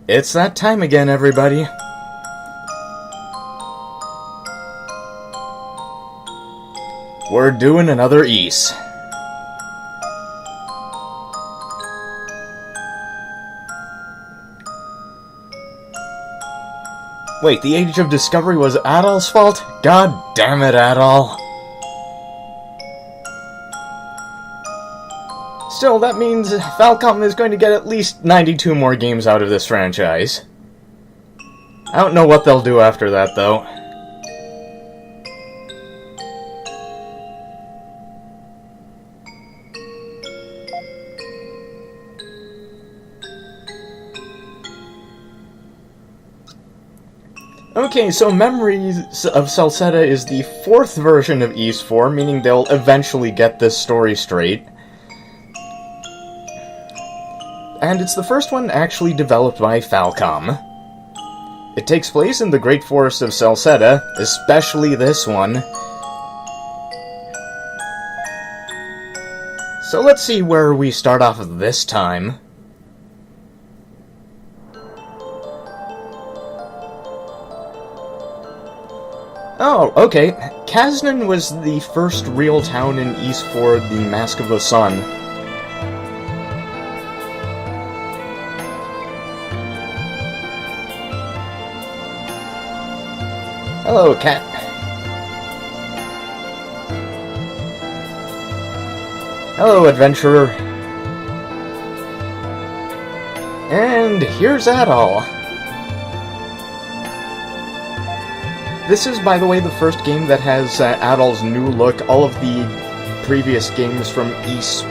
It's that time again, everybody. We're doing another Ys. Wait, the Age of Discovery was Adol's fault? God damn it, Adol. Still, that means Falcom is going to get at least 92 more games out of this franchise. I don't know what they'll do after that, though. Okay, so Memories of Celceta is the 4th version of Ys 4, meaning they'll eventually get this story straight. And it's the first one actually developed by Falcom. It takes place in the Great Forest of Celceta, especially this one. So let's see where we start off this time. Oh, okay. Kaznan was the first real town in Ys for the Mask of the Sun. Hello, cat. Hello, adventurer. And here's Adol. This is, by the way, the first game that has Adol's new look. All of the previous games from Ys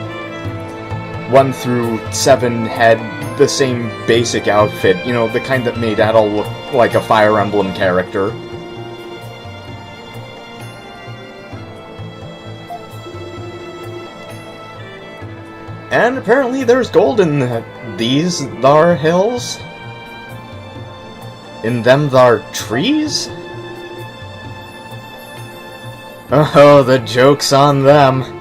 1 through 7 had the same basic outfit. You know, the kind that made Adol look like a Fire Emblem character. And apparently there's gold in these thar hills? In them thar trees? Oh, the joke's on them.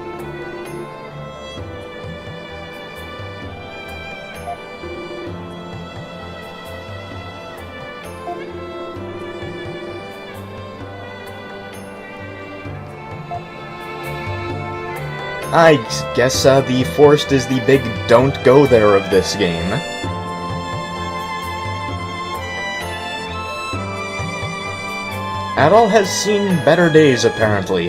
I guess the forest is the big don't go there of this game. Adol has seen better days, apparently.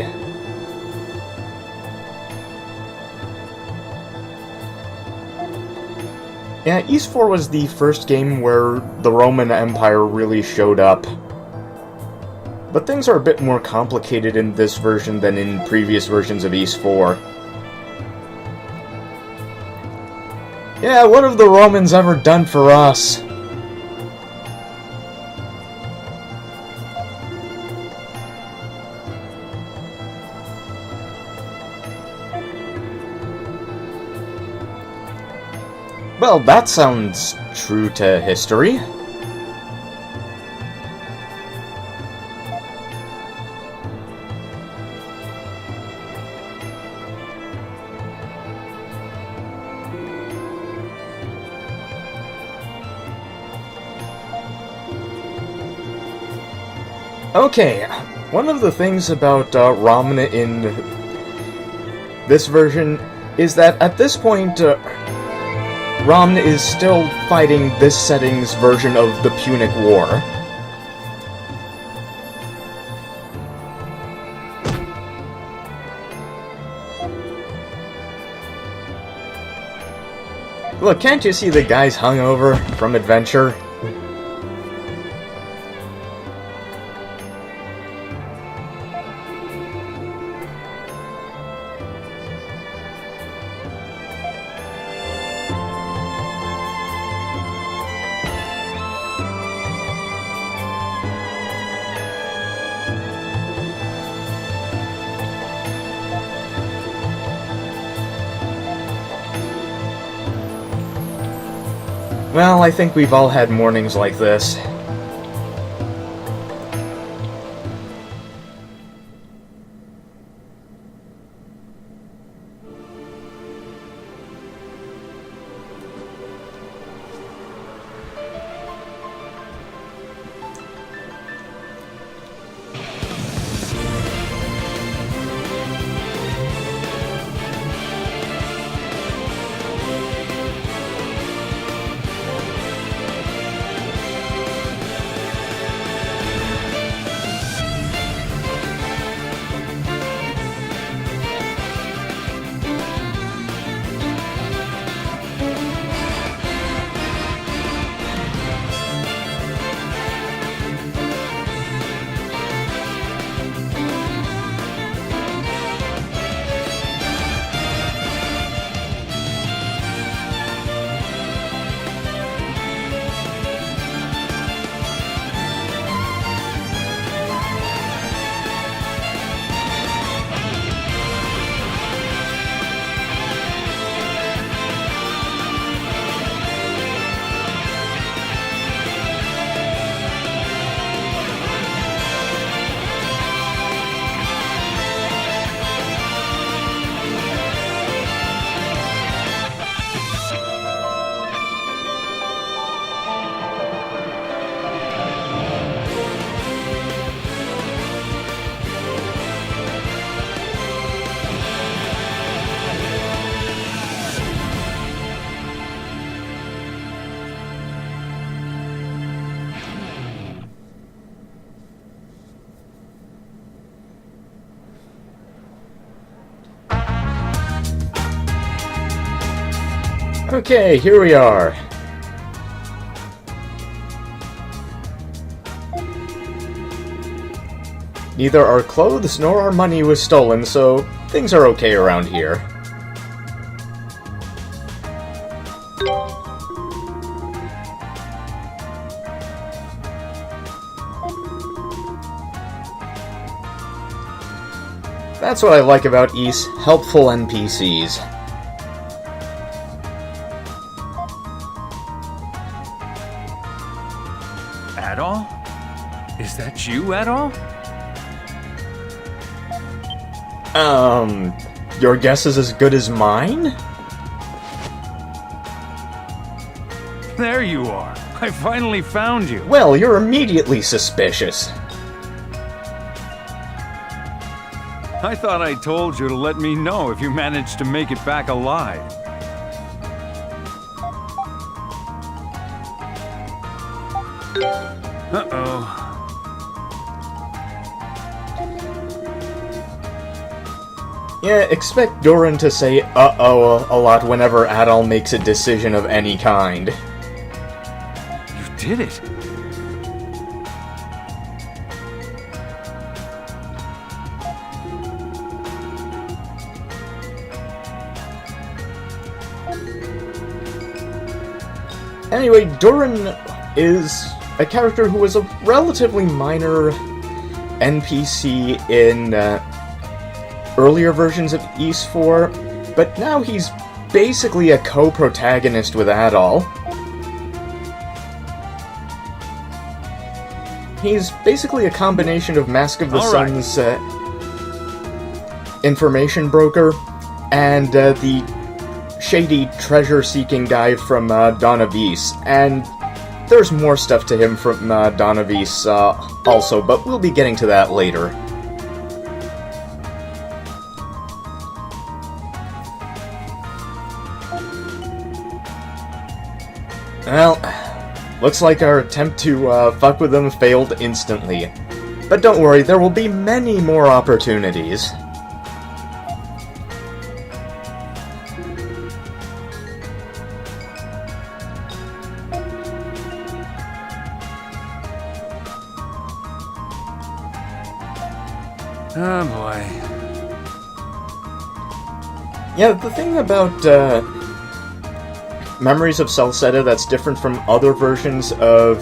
Yeah, Ys 4 was the first game where the Roman Empire really showed up. But things are a bit more complicated in this version than in previous versions of Ys 4. Yeah, what have the Romans ever done for us? Well, that sounds true to history. Okay, one of the things about Ramna in this version is that at this point, Ramna is still fighting this setting's version of the Punic War. Look, can't you see the guy's hungover from adventure? Well, I think we've all had mornings like this. Okay, here we are. Neither our clothes nor our money was stolen, so things are okay around here. That's what I like about Ys, helpful NPCs. Adol? Is that you, Adol? Your guess is as good as mine? There you are. I finally found you. Well, you're immediately suspicious. I thought I told you to let me know if you managed to make it back alive. Uh-oh. Yeah, expect Doran to say uh-oh a lot whenever Adol makes a decision of any kind. You did it. Anyway, Doran is a character who was a relatively minor NPC in earlier versions of Ys 4, but now he's basically a co-protagonist with Adol. He's basically a combination of Mask of the Sun's information broker and the shady treasure-seeking guy from Dawn of Ys, and there's more stuff to him from Dawn of Ys also, but we'll be getting to that later. Well, looks like our attempt to fuck with them failed instantly. But don't worry, there will be many more opportunities. Oh boy. Yeah, the thing about Memories of Celceta that's different from other versions of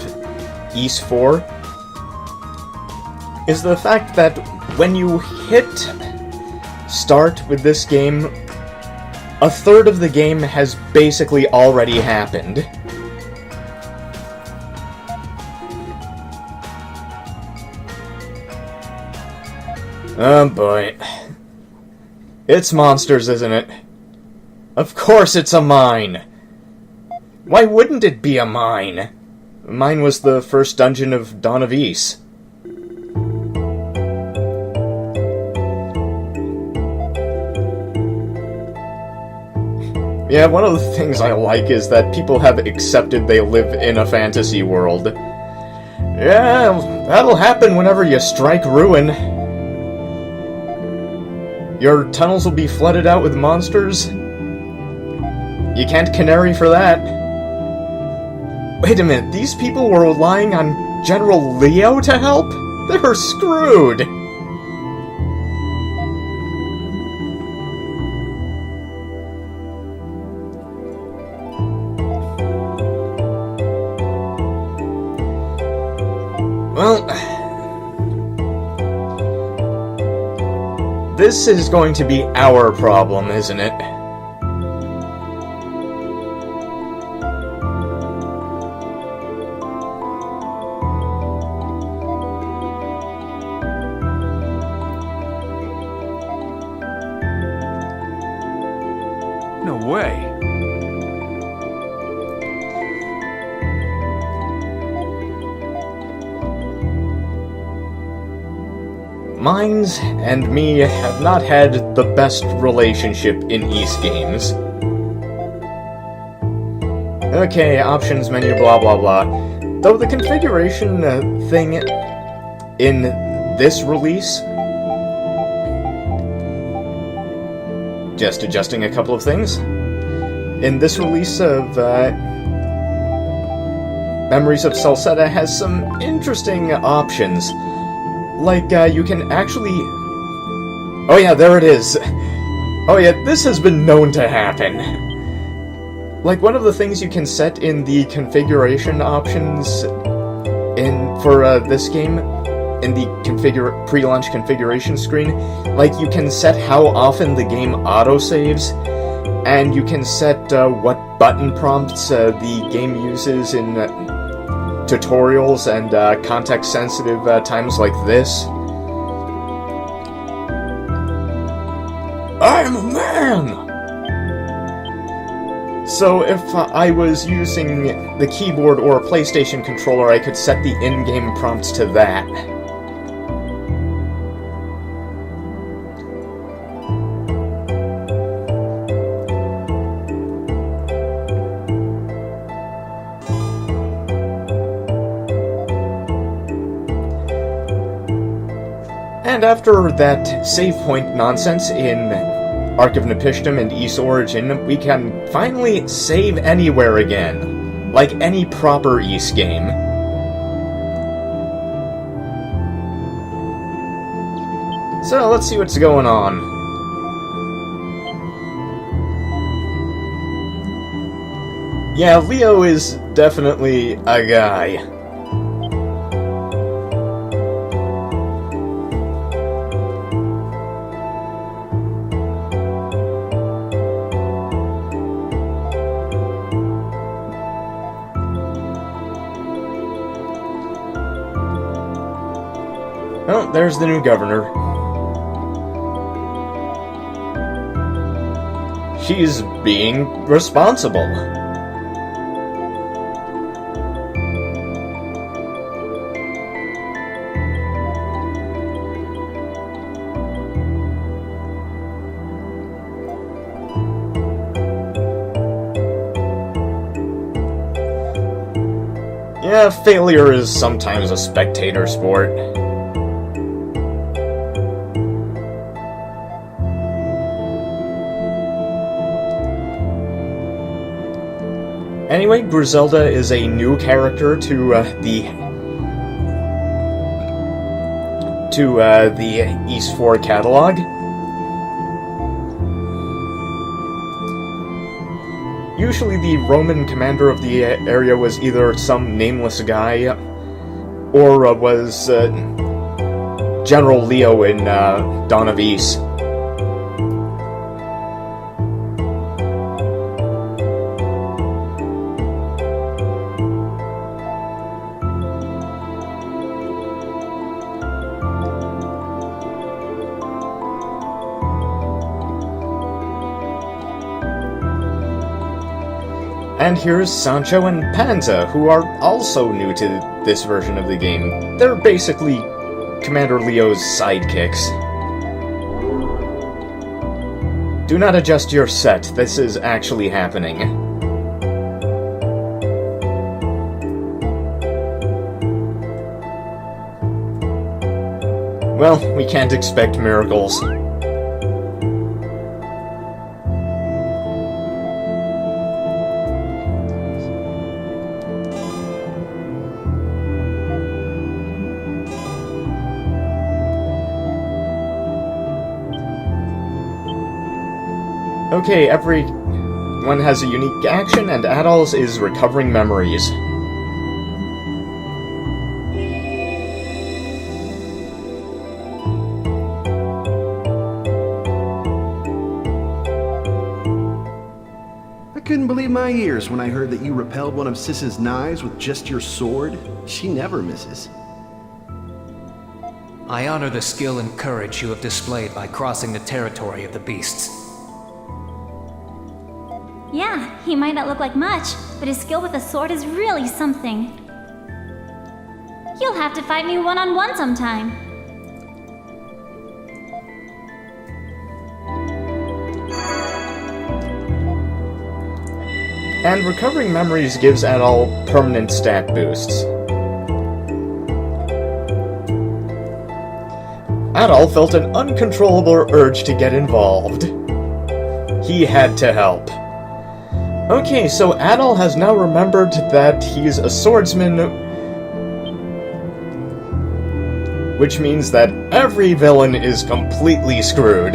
Ys 4 is the fact that when you hit start with this game, a third of the game has basically already happened. Oh boy. It's monsters, isn't it? Of course it's a mine! Why wouldn't it be a mine? Mine was the first dungeon of Dawn of Ys. Yeah, one of the things I like is that people have accepted they live in a fantasy world. Yeah, that'll happen whenever you strike ruin. Your tunnels will be flooded out with monsters. You can't canary for that. Wait a minute, these people were relying on General Leo to help? They're screwed! Well, this is going to be our problem, isn't it? No way. Mines and me have not had the best relationship in Ys games. Okay, options menu, blah blah blah. Though the configuration thing in this release, just adjusting a couple of things, in this release of Memories of Celceta has some interesting options. Like, you can actually... Oh yeah, there it is! Oh yeah, this has been known to happen. Like, one of the things you can set in the configuration options for this game, in the pre-launch configuration screen, like, you can set how often the game autosaves, and you can set what button prompts the game uses in tutorials and context-sensitive times like this. I'm a man! So if I was using the keyboard or a PlayStation controller, I could set the in-game prompts to that. And after that save point nonsense in Ark of Nepishtim and Ys Origin, we can finally save anywhere again, like any proper Ys game. So let's see what's going on. Yeah, Leo is definitely a guy. Oh, there's the new governor. She's being responsible. Yeah, failure is sometimes a spectator sport. Anyway, Griselda is a new character to the Ys 4 catalog. Usually the Roman commander of the area was either some nameless guy, or was General Leo in Dawn of Ys. And here's Sancho and Panza, who are also new to this version of the game. They're basically Commander Leo's sidekicks. Do not adjust your set, this is actually happening. Well, we can't expect miracles. Okay, everyone has a unique action, and Adol's is recovering memories. I couldn't believe my ears when I heard that you repelled one of Sis's knives with just your sword. She never misses. I honor the skill and courage you have displayed by crossing the territory of the beasts. Yeah, he might not look like much, but his skill with a sword is really something. You'll have to fight me one-on-one sometime. And recovering memories gives Adol permanent stat boosts. Adol felt an uncontrollable urge to get involved. He had to help. Okay, so Adol has now remembered that he's a swordsman, which means that every villain is completely screwed.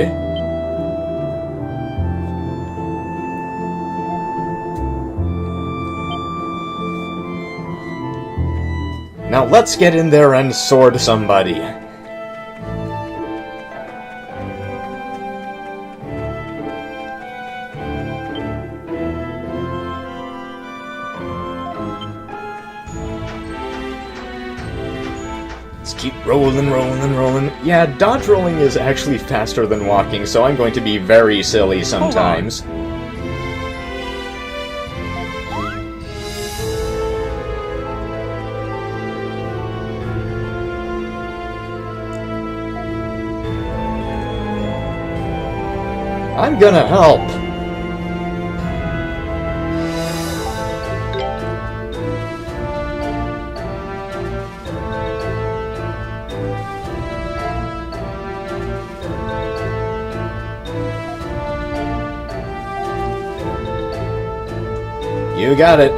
Now let's get in there and sword somebody. Let's keep rolling. Yeah, dodge rolling is actually faster than walking, so I'm going to be very silly sometimes. I'm gonna help. You got it.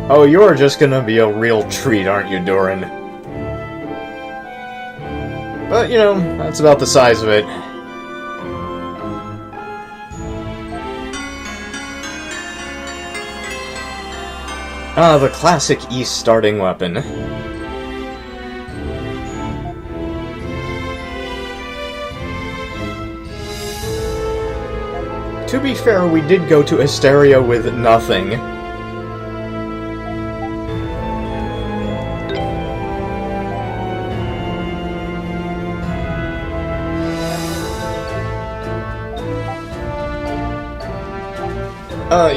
Oh, you're just gonna be a real treat, aren't you, Doran? But, you know, that's about the size of it. Ah, the classic East starting weapon. To be fair, we did go to Asteria with nothing.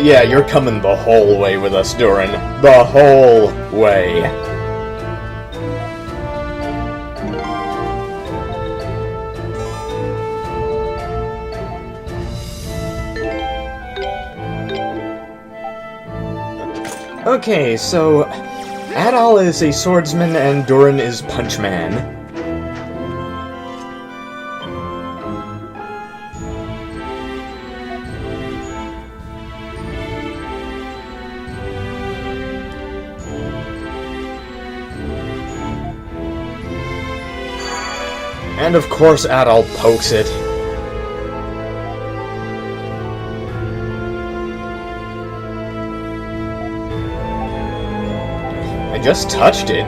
Yeah, you're coming the whole way with us, Durin. The whole way. Okay, so Adol is a swordsman and Durin is Punchman. And of course Adol pokes it. I just touched it.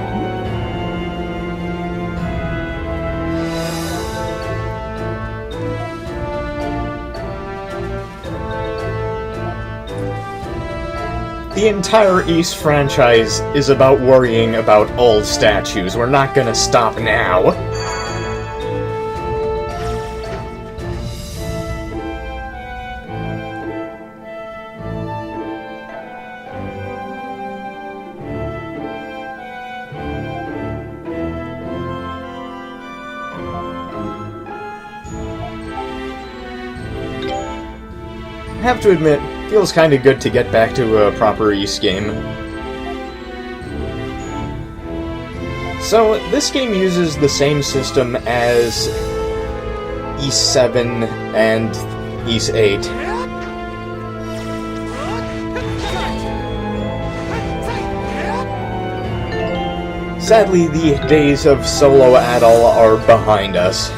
The entire East franchise is about worrying about old statues. We're not gonna stop now. I have to admit, feels kinda good to get back to a proper East game. So, this game uses the same system as East 7 and East 8. Sadly, the days of solo Adol are behind us.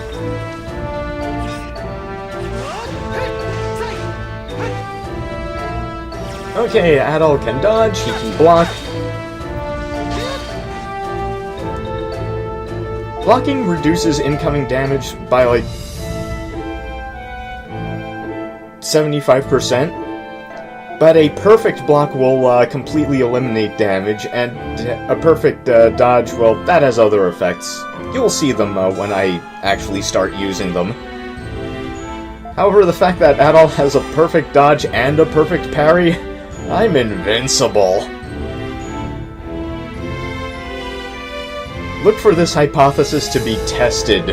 Okay, Adol can dodge, he can block. Blocking reduces incoming damage by like 75%, but a perfect block will completely eliminate damage, and a perfect dodge, well, that has other effects. You'll see them when I actually start using them. However, the fact that Adol has a perfect dodge and a perfect parry, I'm invincible. Look for this hypothesis to be tested.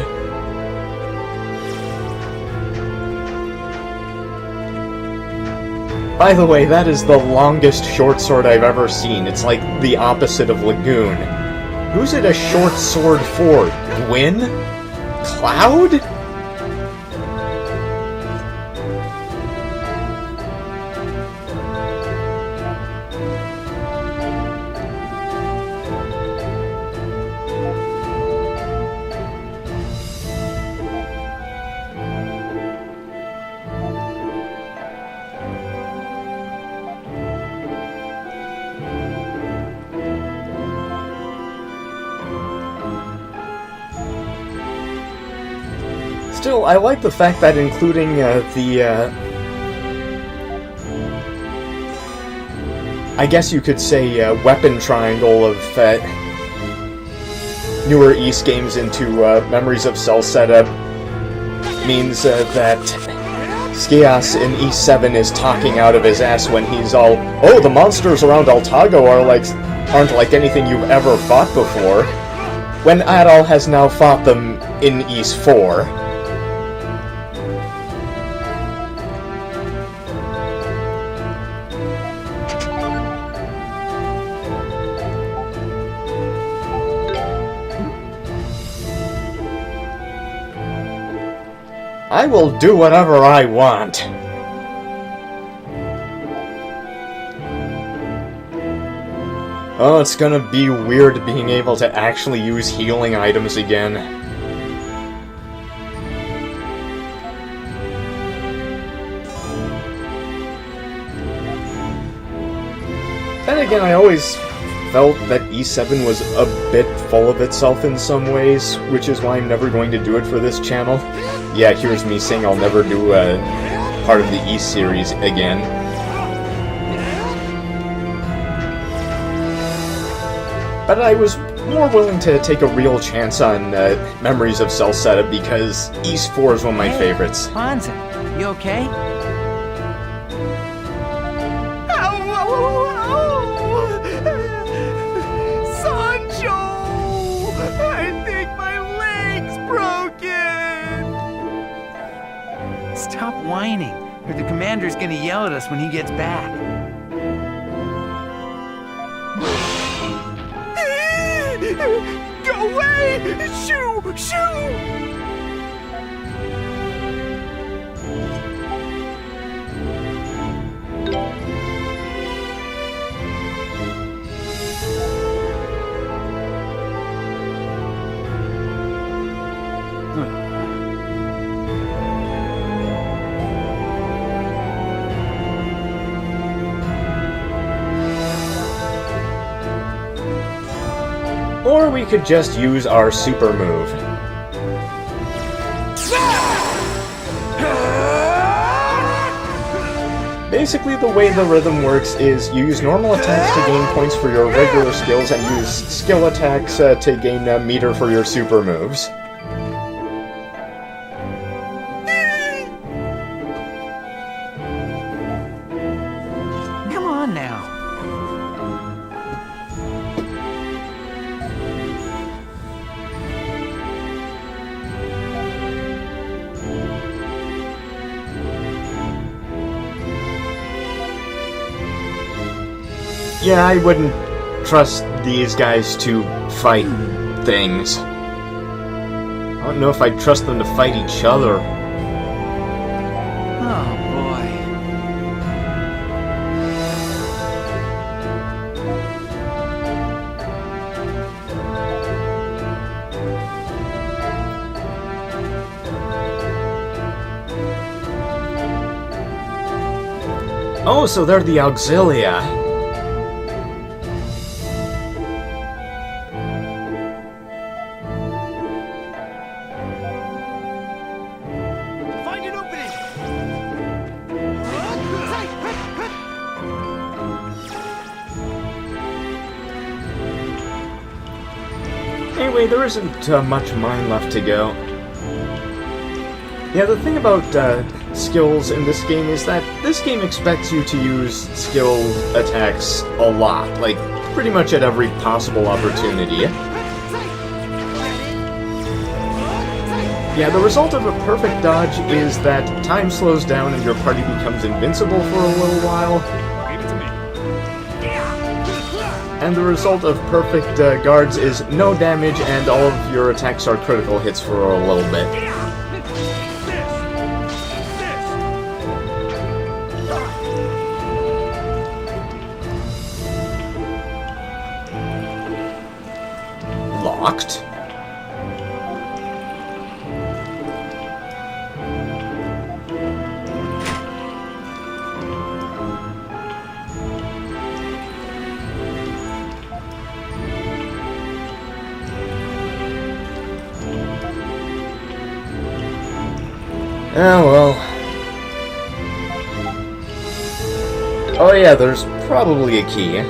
By the way, that is the longest short sword I've ever seen. It's like the opposite of Lagoon. Who's it a short sword for? Gwyn? Cloud? Still, I like the fact that including I guess you could say weapon triangle of newer Ys games into Memories of Celceta means that Skias in Ys 7 is talking out of his ass when he's all, "Oh, the monsters around Altago aren't like anything you've ever fought before," when Adal has now fought them in Ys 4. I will do whatever I want. Oh, it's gonna be weird being able to actually use healing items again. Then again, I always felt that E7 was a bit full of itself in some ways, which is why I'm never going to do it for this channel. Yeah, here's me saying I'll never do a part of the Ys series again. But I was more willing to take a real chance on Memories of Celceta because Ys 4 is one of my favorites. Hansa, you okay? Stop whining, or the commander's gonna yell at us when he gets back. Go away! Shoo! Shoo! Or we could just use our super move. Basically, the way the rhythm works is you use normal attacks to gain points for your regular skills and use skill attacks to gain a meter for your super moves. Come on now. Yeah, I wouldn't trust these guys to fight things. I don't know if I'd trust them to fight each other. Oh boy. Oh, so they're the Auxilia. Anyway, there isn't much mine left to go. Yeah, the thing about skills in this game is that this game expects you to use skill attacks a lot, like pretty much at every possible opportunity. Yeah, the result of a perfect dodge is that time slows down and your party becomes invincible for a little while. And the result of perfect guards is no damage and all of your attacks are critical hits for a little bit. Locked? Oh well. Oh yeah, there's probably a key.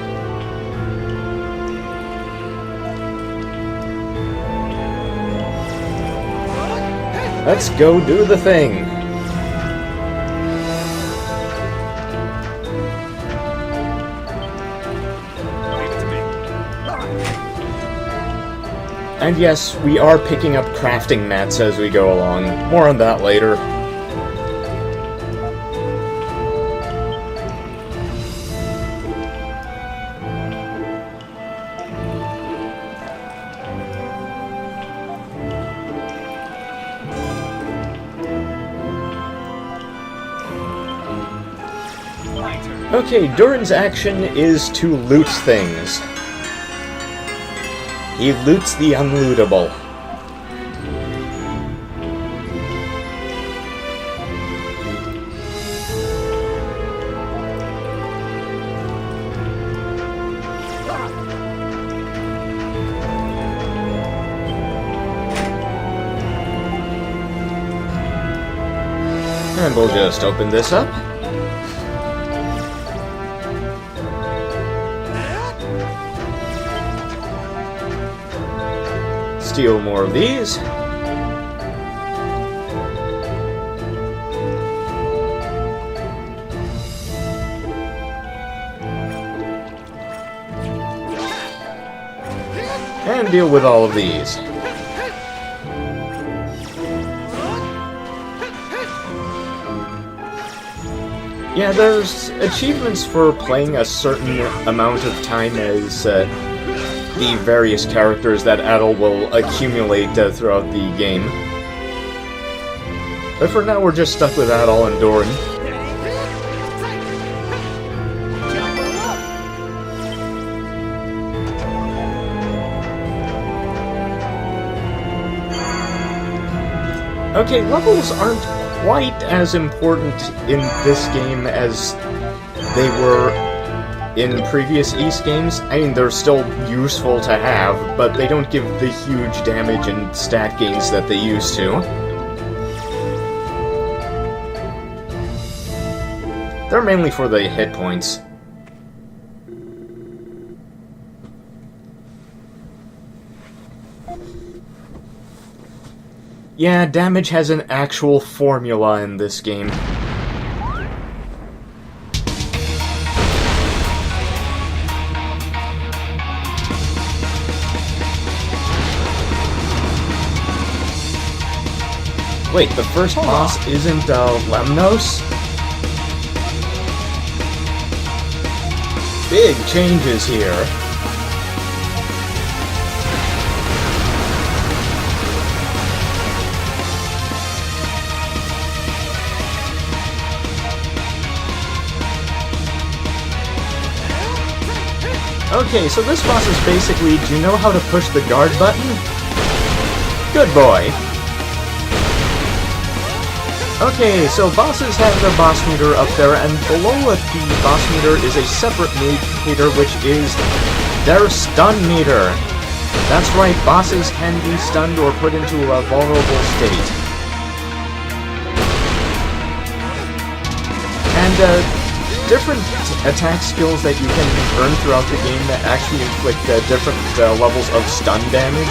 Let's go do the thing. And yes, we are picking up crafting mats as we go along. More on that later. Okay, Durin's action is to loot things. He loots the unlootable. And we'll just open this up. Steal more of these. And deal with all of these. Yeah, there's achievements for playing a certain amount of time as the various characters that Adol will accumulate throughout the game. But for now, we're just stuck with Adol and Doran. Okay, levels aren't quite as important in this game as they were in previous East games. I mean, they're still useful to have, but they don't give the huge damage and stat gains that they used to. They're mainly for the hit points. Yeah, damage has an actual formula in this game. Wait, the first boss isn't Lemnos? Big changes here. Okay, so this boss is basically, do you know how to push the guard button? Good boy. Okay, so bosses have their boss meter up there, and below the boss meter is a separate meter, which is their stun meter. That's right, bosses can be stunned or put into a vulnerable state. And, different attack skills that you can earn throughout the game that actually inflict different levels of stun damage.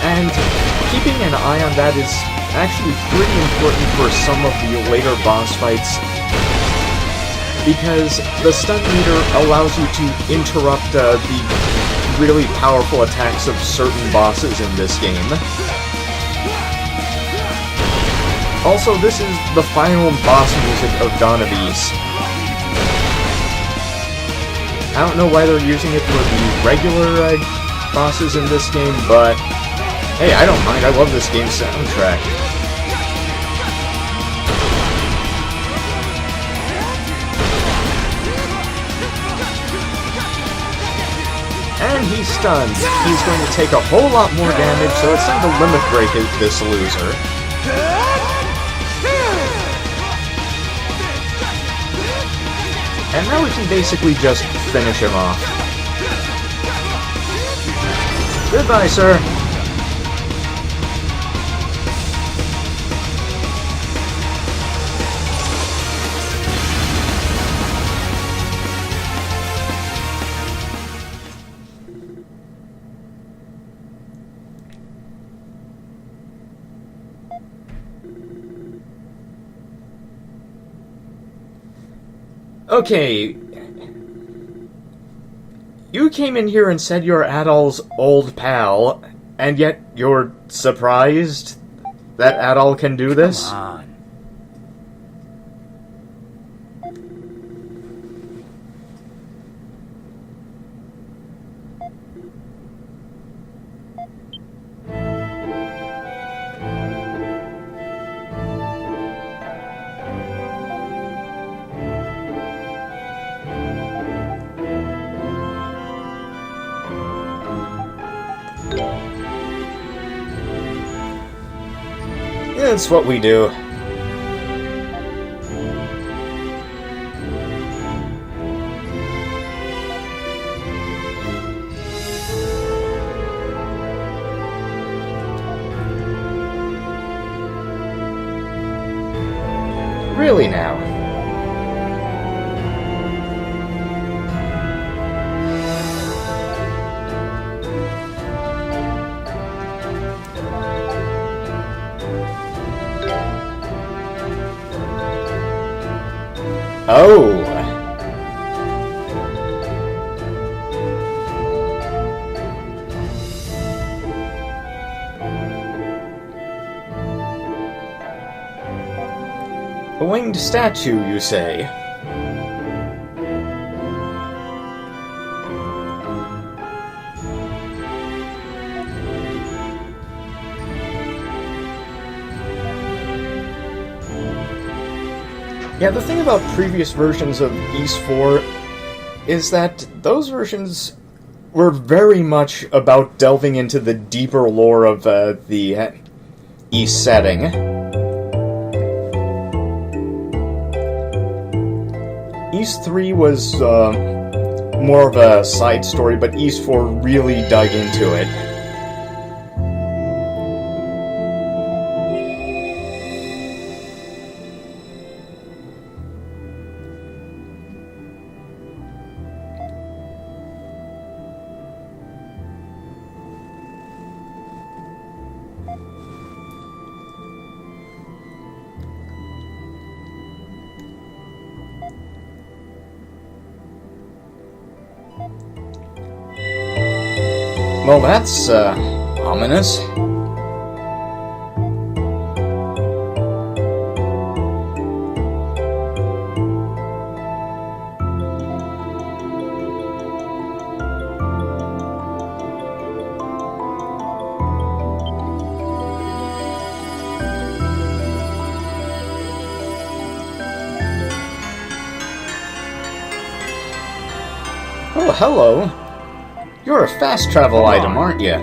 And keeping an eye on that is actually pretty important for some of the later boss fights, because the stun meter allows you to interrupt the really powerful attacks of certain bosses in this game. Also, this is the final boss music of Dawn of Ys. I don't know why they're using it for the regular bosses in this game, but hey, I don't mind. I love this game's soundtrack. And he's stunned. He's going to take a whole lot more damage, so it's time to limit break this loser. And now we can basically just finish him off. Goodbye, sir. Okay. You came in here and said you're Adol's old pal, and yet you're surprised that Adol can do this? Come on. It's what we do. Really now? Oh. A winged statue, you say? Yeah, the thing about previous versions of Ys 4 is that those versions were very much about delving into the deeper lore of the Ys setting. Ys 3 was more of a side story, but Ys 4 really dug into it. Well, that's, ominous. Oh, hello. You're a fast travel item, aren't you?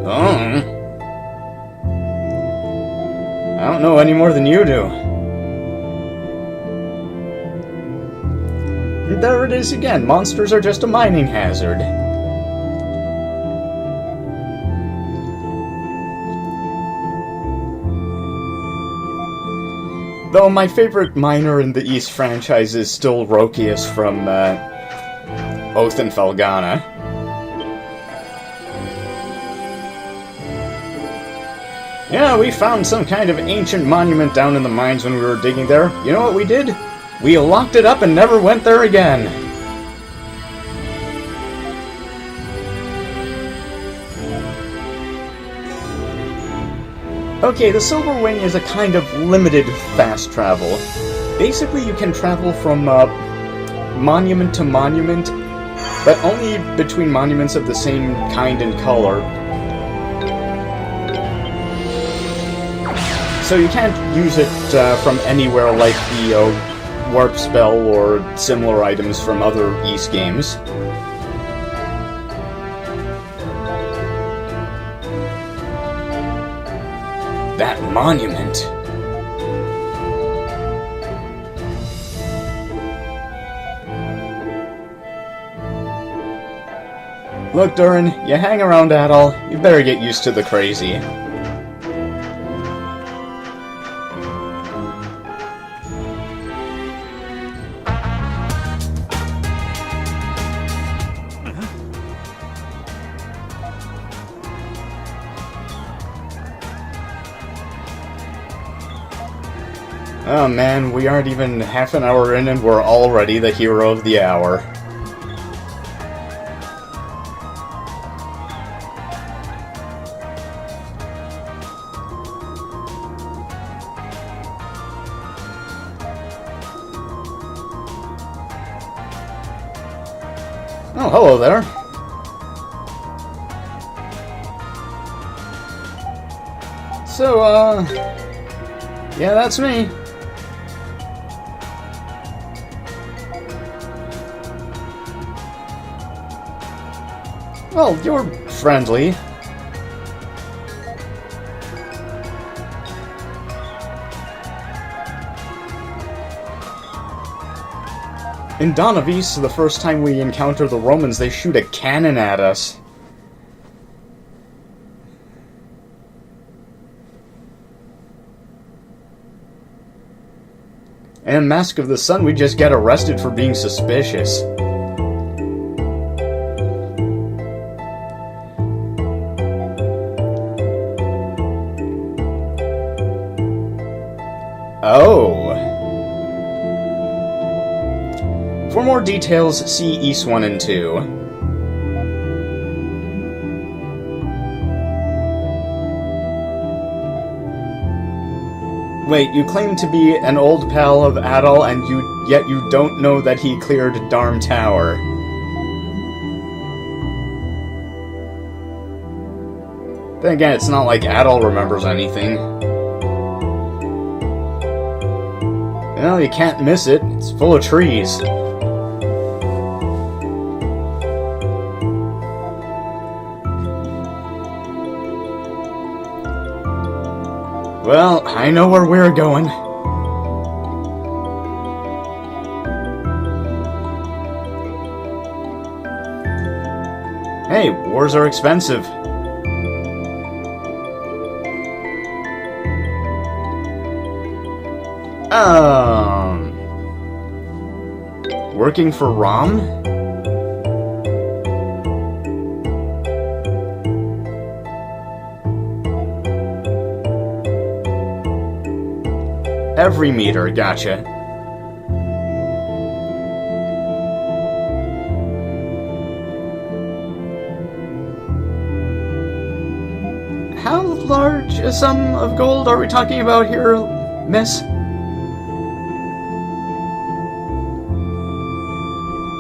Oh. I don't know any more than you do. There it is again. Monsters are just a mining hazard. Though my favorite miner in the Ys franchise is still Rokius from Oath and Felghana. Yeah, we found some kind of ancient monument down in the mines when we were digging there. You know what we did? We locked it up and never went there again. Okay, the Silver Wing is a kind of limited fast travel. Basically, you can travel from monument to monument, but only between monuments of the same kind and color. So you can't use it from anywhere like the Warp Spell or similar items from other Ys games. That monument. Look, Durin, you hang around Adol, you better get used to the crazy. Oh man, we aren't even half an hour in and we're already the hero of the hour. Oh, hello there. So, yeah, that's me. Well, you're friendly. In Dawn of East, the first time we encounter the Romans, they shoot a cannon at us. And in Mask of the Sun, we just get arrested for being suspicious. Oh. For more details, see East 1 and 2. Wait, you claim to be an old pal of Adol, and yet you don't know that he cleared Darm Tower. Then again, it's not like Adol remembers anything. Well, you can't miss it. It's full of trees. Well, I know where we're going. Hey, wars are expensive. Working for Rom? Every meter, gotcha. How large a sum of gold are we talking about here, miss?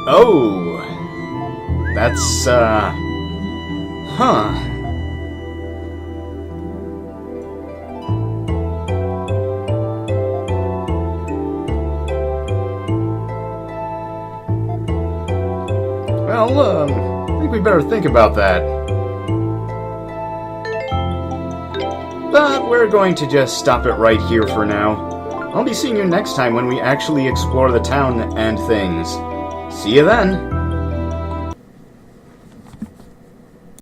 Oh, that's, huh. Well, I think we better think about that. But we're going to just stop it right here for now. I'll be seeing you next time when we actually explore the town and things. See you then!